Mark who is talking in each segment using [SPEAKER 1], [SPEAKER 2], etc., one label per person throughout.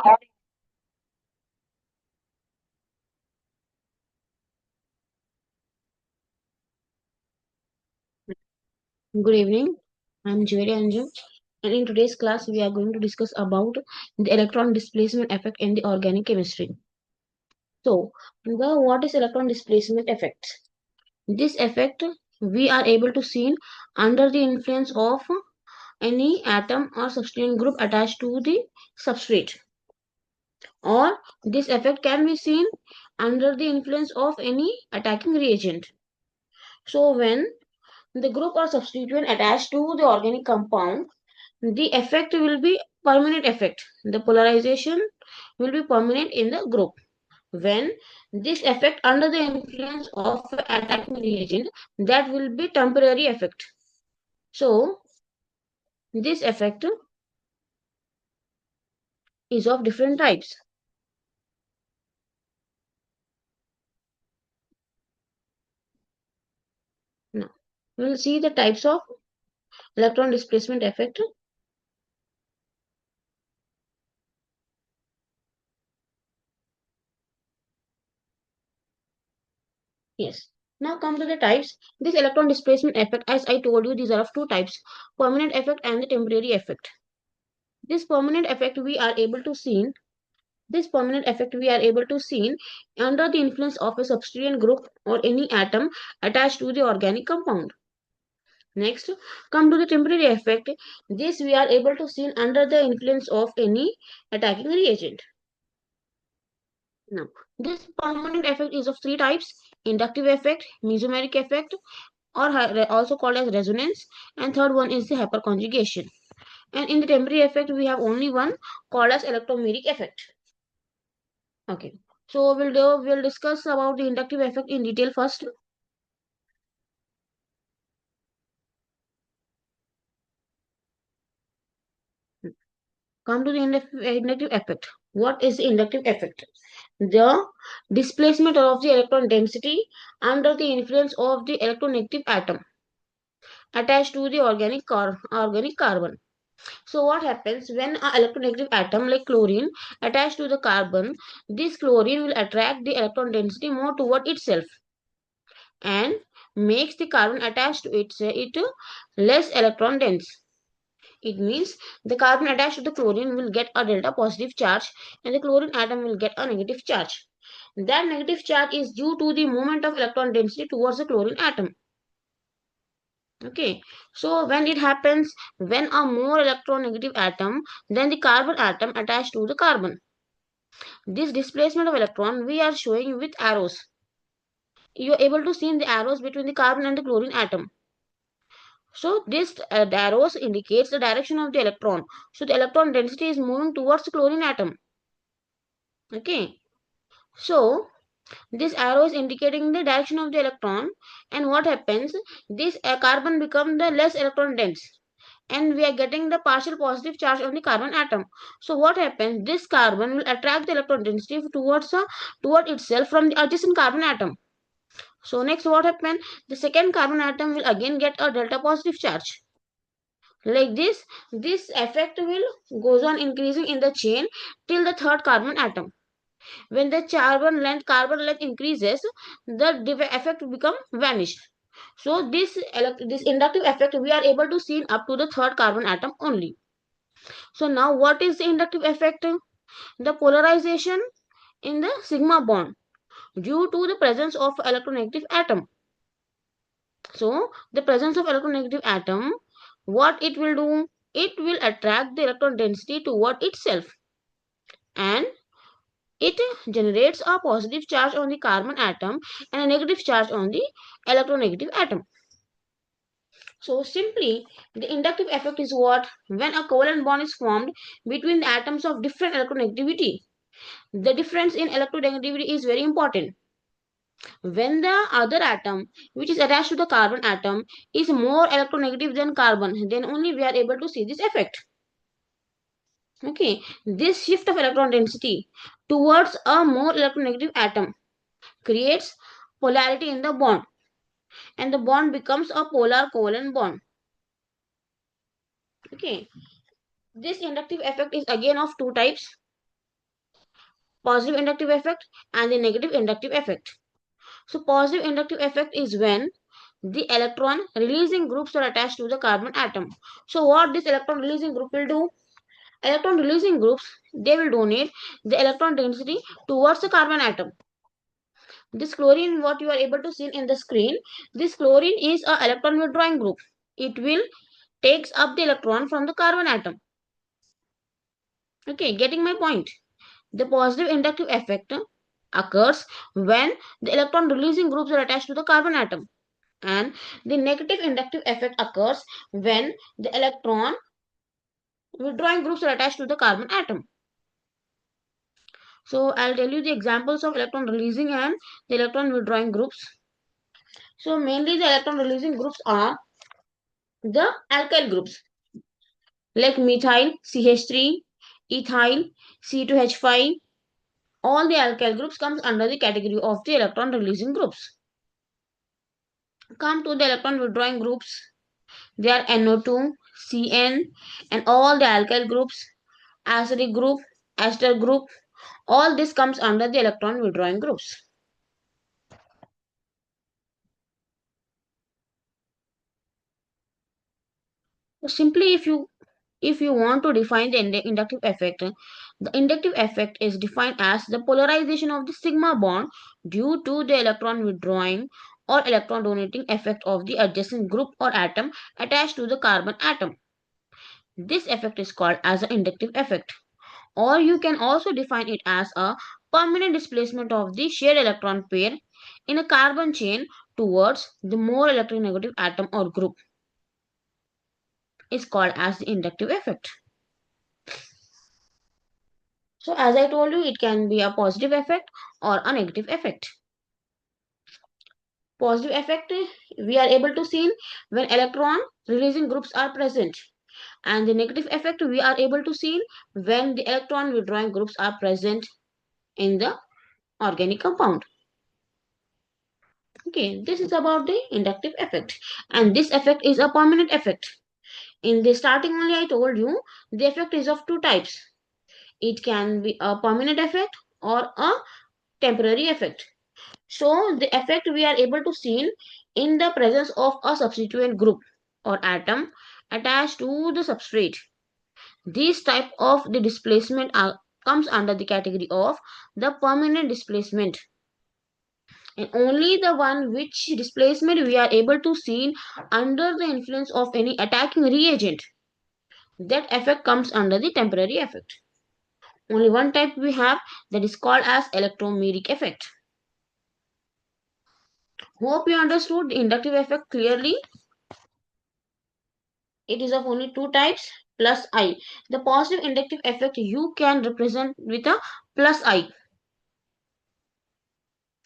[SPEAKER 1] Good evening. I'm Jyoti Anju, and in today's class, we are going to discuss about the electron displacement effect in the organic chemistry. So, what is electron displacement effect? This effect we are able to see under the influence of any atom or substituent group attached to the substrate, or this effect can be seen under the influence of any attacking reagent. So, when the group or substituent attached to the organic compound, the effect will be permanent effect. The polarization will be permanent in the group. When this effect under the influence of attacking reagent, that will be temporary effect. So this effect is of different types. Now we will see the types of electron displacement effect. Yes. Now come to the types. This electron displacement effect, as I told you, these are of two types: permanent effect and the temporary effect. This permanent effect we are able to see This permanent effect we are able to see under the influence of a substituent group or any atom attached to the organic compound. Next, come to the temporary effect. This we are able to see under the influence of any attacking reagent. Now, this permanent effect is of three types: inductive effect, mesomeric effect, or also called as resonance, and third one is the hyperconjugation. And in the temporary effect, we have only one called as electromeric effect. Okay. So we'll discuss about the inductive effect in detail first. Come to the inductive effect. What is the inductive effect? The displacement of the electron density under the influence of the electronegative atom attached to the organic carbon. So what happens when an electronegative atom like chlorine attached to the carbon? This chlorine will attract the electron density more toward itself and makes the carbon attached to it less electron dense. It means the carbon attached to the chlorine will get a delta positive charge and the chlorine atom will get a negative charge. That negative charge is due to the movement of electron density towards the chlorine atom. Okay, so when it happens, when a more electronegative atom than the carbon atom attached to the carbon, this displacement of electron we are showing with arrows. You are able to see the arrows between the carbon and the chlorine atom. So this arrows indicates the direction of the electron. So the electron density is moving towards the chlorine atom. Okay. So this arrow is indicating the direction of the electron. And what happens? This carbon becomes the less electron dense. And we are getting the partial positive charge on the carbon atom. So what happens? This carbon will attract the electron density toward itself from the adjacent carbon atom. So next what happens? The second carbon atom will again get a delta positive charge. Like this effect will goes on increasing in the chain till the third carbon atom. When the carbon length increases, the effect become vanished. So this inductive effect we are able to see up to the third carbon atom only. So now what is the inductive effect? The polarization in the sigma bond due to the presence of electronegative atom. So the presence of electronegative atom, what it will do? It will attract the electron density toward itself and it generates a positive charge on the carbon atom and a negative charge on the electronegative atom. So simply the inductive effect is what? When a covalent bond is formed between the atoms of different electronegativity. The difference in electronegativity is very important. When the other atom which is attached to the carbon atom is more electronegative than carbon, then only we are able to see this effect. Okay, this shift of electron density towards a more electronegative atom creates polarity in the bond and the bond becomes a polar covalent bond. Okay, this inductive effect is again of two types. positive inductive effect and the negative inductive effect. So positive inductive effect is when the electron releasing groups are attached to the carbon atom. So what this electron releasing group will do? Electron releasing groups, they will donate the electron density towards the carbon atom. This chlorine, what you are able to see in the screen, this chlorine is a electron withdrawing group. It will takes up the electron from the carbon atom. Okay, getting my point. The positive inductive effect occurs when the electron releasing groups are attached to the carbon atom, and the negative inductive effect occurs when the electron withdrawing groups are attached to the carbon atom. So I'll tell you the examples of electron releasing and the electron withdrawing groups. So mainly the electron releasing groups are the alkyl groups like methyl, CH3, ethyl, C2H5. All the alkyl groups comes under the category of the electron releasing groups. Come to the electron withdrawing groups. They are NO2, CN, and all the alkyl groups, acidic group, ester group. All this comes under the electron withdrawing groups. So simply, if you want to define the inductive effect, the inductive effect is defined as the polarization of the sigma bond due to the electron withdrawing or electron donating effect of the adjacent group or atom attached to the carbon atom. This effect is called as an inductive effect, or you can also define it as a permanent displacement of the shared electron pair in a carbon chain towards the more electronegative atom or group is called as the inductive effect. So as I told you, it can be a positive effect or a negative effect. Positive effect we are able to see when electron releasing groups are present, and the negative effect we are able to see when the electron withdrawing groups are present in the organic compound. Okay, this is about the inductive effect, and this effect is a permanent effect. In the starting only I told you the effect is of two types. It can be a permanent effect or a temporary effect. So the effect we are able to see in the presence of a substituent group or atom attached to the substrate. This type of the displacement comes under the category of the permanent displacement, and only the one which displacement we are able to see under the influence of any attacking reagent. That effect comes under the temporary effect. Only one type we have, that is called as electromeric effect. Hope you understood the inductive effect clearly. It is of only two types, plus I. The positive inductive effect you can represent with a plus I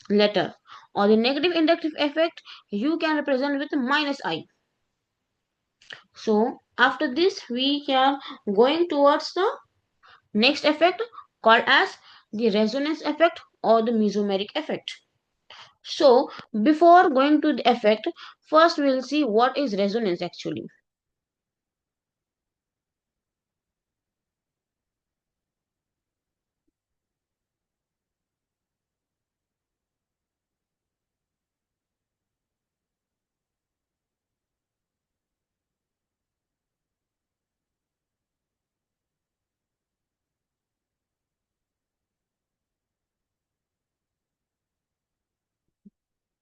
[SPEAKER 1] letter, or the negative inductive effect you can represent with minus I. So after this we are going towards the next effect called as the resonance effect or the mesomeric effect. So before going to the effect, first we'll see what is resonance actually.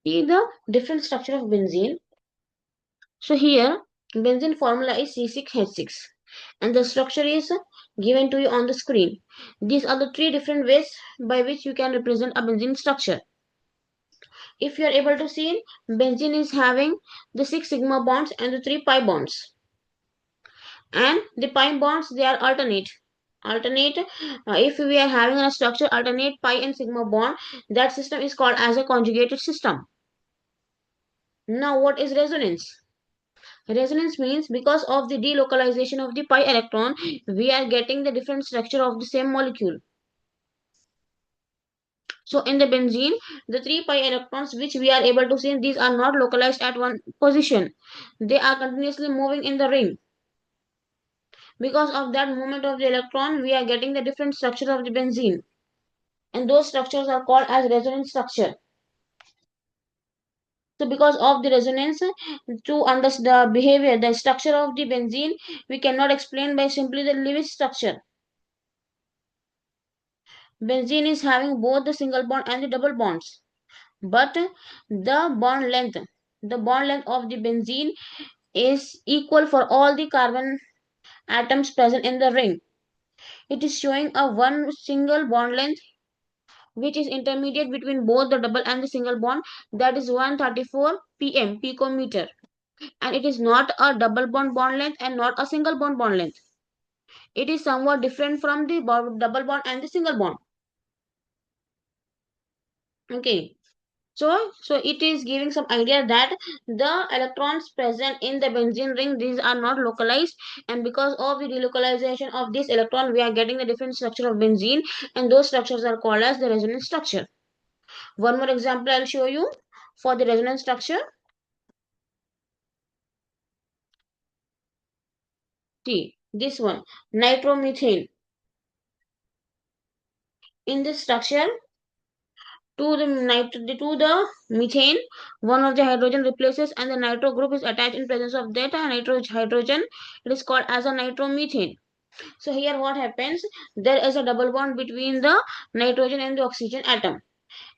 [SPEAKER 1] See the different structure of benzene. So here benzene formula is C6H6 and the structure is given to you on the screen. These are the three different ways by which you can represent a benzene structure. If you are able to see, benzene is having the 6 sigma bonds and the 3 pi bonds. And the pi bonds, they are alternate. If we are having a structure alternate pi and sigma bond, that system is called as a conjugated system. Now what is resonance? Resonance means because of the delocalization of the pi electron, we are getting the different structure of the same molecule. So in the benzene, the 3 pi electrons which we are able to see, these are not localized at one position. They are continuously moving in the ring. Because of that movement of the electron, we are getting the different structure of the benzene. and those structures are called as resonance structure. So because of the resonance, to understand the behavior, the structure of the benzene, we cannot explain by simply the Lewis structure. Benzene is having both the single bond and the double bonds, but the bond length of the benzene is equal for all the carbon atoms present in the ring. It is showing a one single bond length which is intermediate between both the double and the single bond, that is 134 pm picometer, and it is not a double bond length and not a single bond length. It is somewhat different from the double bond and the single bond. Okay, so it is giving some idea that the electrons present in the benzene ring, these are not localized, and because of the delocalization of this electron, we are getting the different structure of benzene, and those structures are called as the resonance structure. One more example I'll show you for the resonance structure. See this one, nitromethane. In this structure, to the methane, one of the hydrogen replaces and the nitro group is attached in presence of that hydrogen. It is called as a nitromethane. So here what happens? There is a double bond between the nitrogen and the oxygen atom.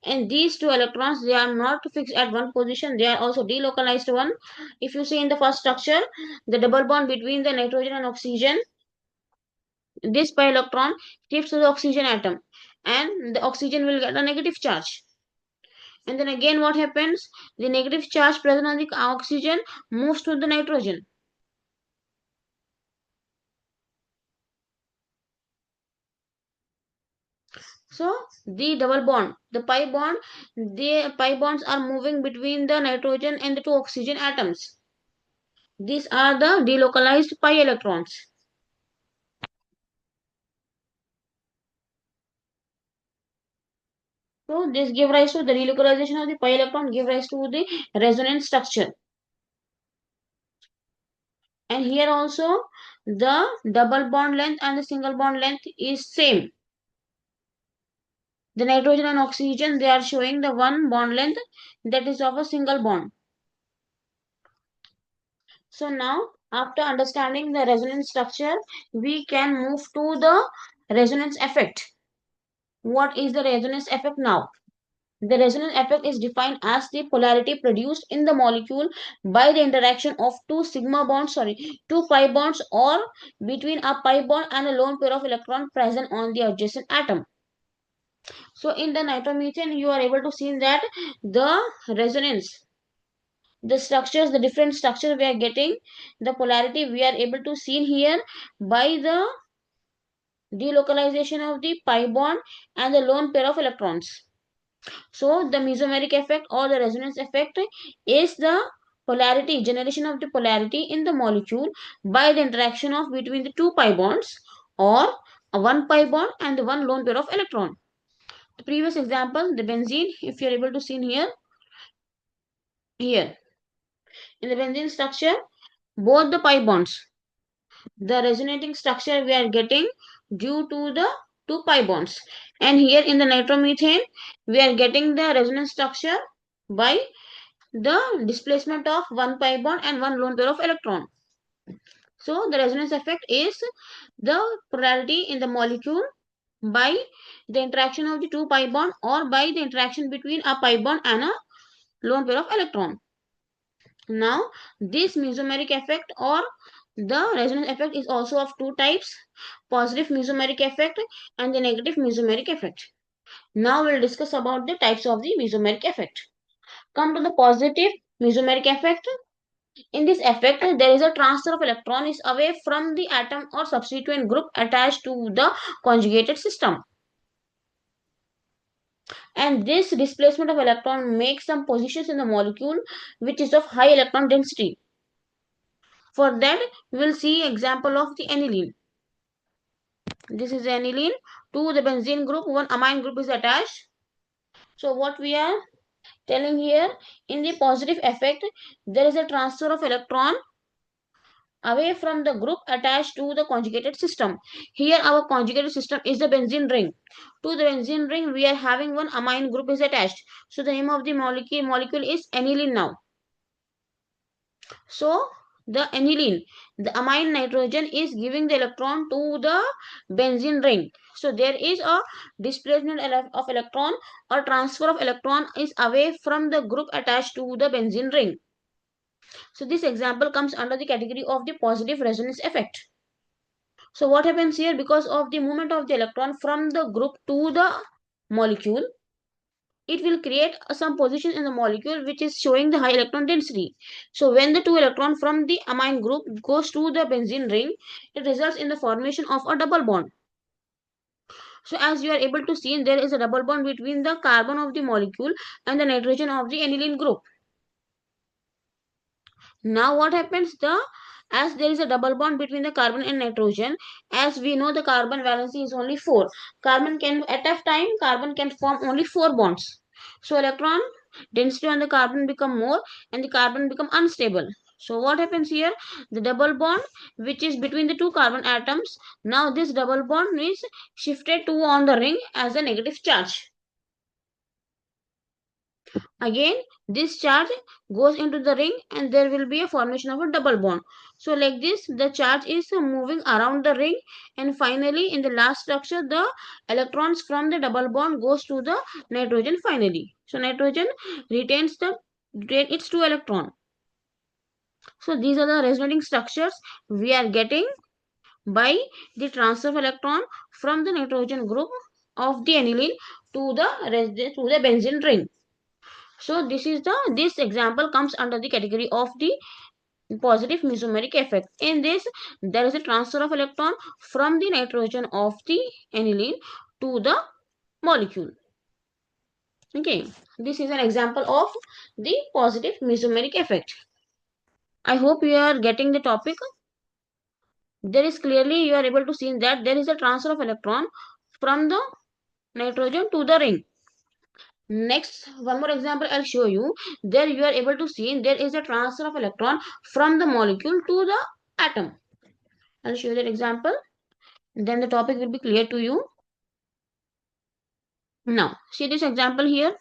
[SPEAKER 1] And these two electrons, they are not fixed at one position. They are also delocalized one. If you see in the first structure, the double bond between the nitrogen and oxygen, this pi electron shifts to the oxygen atom, and the oxygen will get a negative charge. And then again what happens? The negative charge present on the oxygen moves to the nitrogen. So the double bond, the pi bonds are moving between the nitrogen and the two oxygen atoms. These are the delocalized pi electrons. So this give rise to the delocalization of the pi electron, give rise to the resonance structure. And here also the double bond length and the single bond length is same. The nitrogen and oxygen, they are showing the one bond length that is of a single bond. So now after understanding the resonance structure, we can move to the resonance effect. What is the resonance effect now? The resonance effect is defined as the polarity produced in the molecule by the interaction of two pi bonds, or between a pi bond and a lone pair of electron present on the adjacent atom. So in the nitromethane, you are able to see that the resonance, the structures, the different structures we are getting, the polarity we are able to see here by the delocalization of the pi bond and the lone pair of electrons. So the mesomeric effect or the resonance effect is the polarity, generation of the polarity in the molecule by the interaction of between the two pi bonds, or a one pi bond and the one lone pair of electron. The previous example, the benzene, if you are able to see here in the benzene structure, both the pi bonds, the resonating structure we are getting due to the two pi bonds, and here in the nitromethane we are getting the resonance structure by the displacement of one pi bond and one lone pair of electron. So the resonance effect is the polarity in the molecule by the interaction of the two pi bond, or by the interaction between a pi bond and a lone pair of electron. Now this mesomeric effect or the resonance effect is also of two types: positive mesomeric effect and the negative mesomeric effect. Now we'll discuss about the types of the mesomeric effect. Come to the positive mesomeric effect. In this effect, there is a transfer of electrons away from the atom or substituent group attached to the conjugated system. And this displacement of electron makes some positions in the molecule which is of high electron density. For that, we will see example of the aniline. This is aniline. To the benzene group, one amine group is attached. So what we are telling here, in the positive effect, there is a transfer of electron away from the group attached to the conjugated system. Here our conjugated system is the benzene ring. To the benzene ring we are having one amine group is attached. So the name of the molecule is aniline now. So the aniline, the amine nitrogen is giving the electron to the benzene ring. So there is a displacement of electron or transfer of electron is away from the group attached to the benzene ring. So this example comes under the category of the positive resonance effect. So what happens here, because of the movement of the electron from the group to the molecule, it will create some position in the molecule which is showing the high electron density. So when the two electron from the amine group goes to the benzene ring, it results in the formation of a double bond. So as you are able to see, there is a double bond between the carbon of the molecule and the nitrogen of the aniline group. Now what happens, as there is a double bond between the carbon and nitrogen, as we know the carbon valency is only 4. Carbon can, at a time, carbon can form only 4 bonds. So electron density on the carbon become more and the carbon become unstable. So what happens here? The double bond which is between the two carbon atoms, now this double bond is shifted to on the ring as a negative charge. Again this charge goes into the ring and there will be a formation of a double bond. So like this the charge is moving around the ring, and finally in the last structure the electrons from the double bond goes to the nitrogen finally. So nitrogen retains its 2 electron. So these are the resonating structures we are getting by the transfer of electron from the nitrogen group of the aniline to the benzene ring. So this example comes under the category of the positive mesomeric effect. In this, there is a transfer of electron from the nitrogen of the aniline to the molecule. Okay, this is an example of the positive mesomeric effect. I hope you are getting the topic. There is clearly you are able to see that there is a transfer of electron from the nitrogen to the ring. Next, one more example I'll show you. There you are able to see there is a transfer of electron from the molecule to the atom. I'll show you that example. Then the topic will be clear to you. Now, see this example here.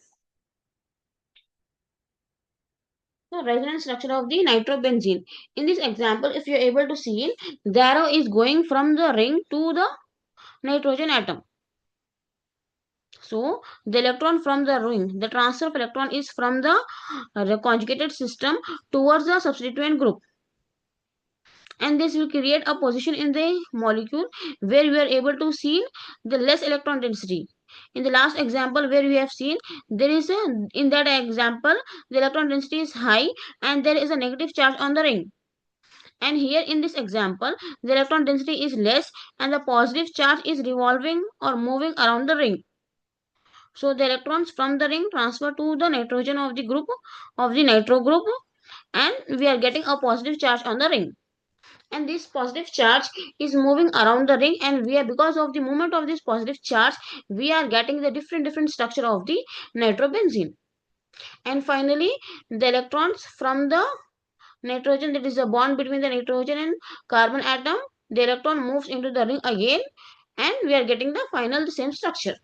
[SPEAKER 1] The resonance structure of the nitrobenzene. In this example, if you are able to see, the arrow is going from the ring to the nitrogen atom. So, the electron from the ring, the transfer of electron is from the conjugated system towards the substituent group. And this will create a position in the molecule where we are able to see the less electron density. In the last example where we have seen, there is in that example the electron density is high and there is a negative charge on the ring. And here in this example the electron density is less and the positive charge is revolving or moving around the ring. So the electrons from the ring transfer to the nitrogen of the group of the nitro group, and we are getting a positive charge on the ring. And this positive charge is moving around the ring, and we are, because of the movement of this positive charge, we are getting the different structure of the nitrobenzene. And finally the electrons from the nitrogen, that is a bond between the nitrogen and carbon atom, the electron moves into the ring again and we are getting the final the same structure.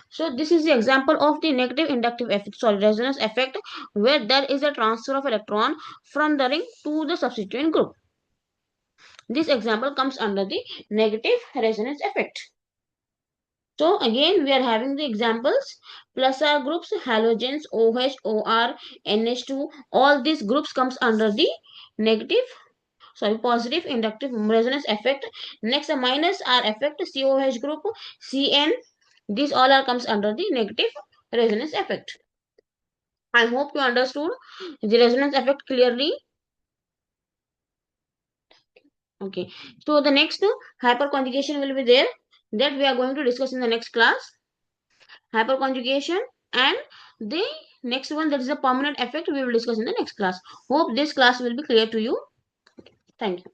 [SPEAKER 1] So this is the example of the negative inductive effect, resonance effect, where there is a transfer of electron from the ring to the substituent group. This example comes under the negative resonance effect. So again we are having the examples. Plus R groups, halogens, OH, OR, NH2, all these groups comes under the positive inductive resonance effect. Next a minus R effect, COH group, CN, these all are comes under the negative resonance effect. I hope you understood the resonance effect clearly. Okay, so the next hyperconjugation will be there, that we are going to discuss in the next class. Hyperconjugation, and the next one, that is a permanent effect, we will discuss in the next class. Hope this class will be clear to you. Thank you.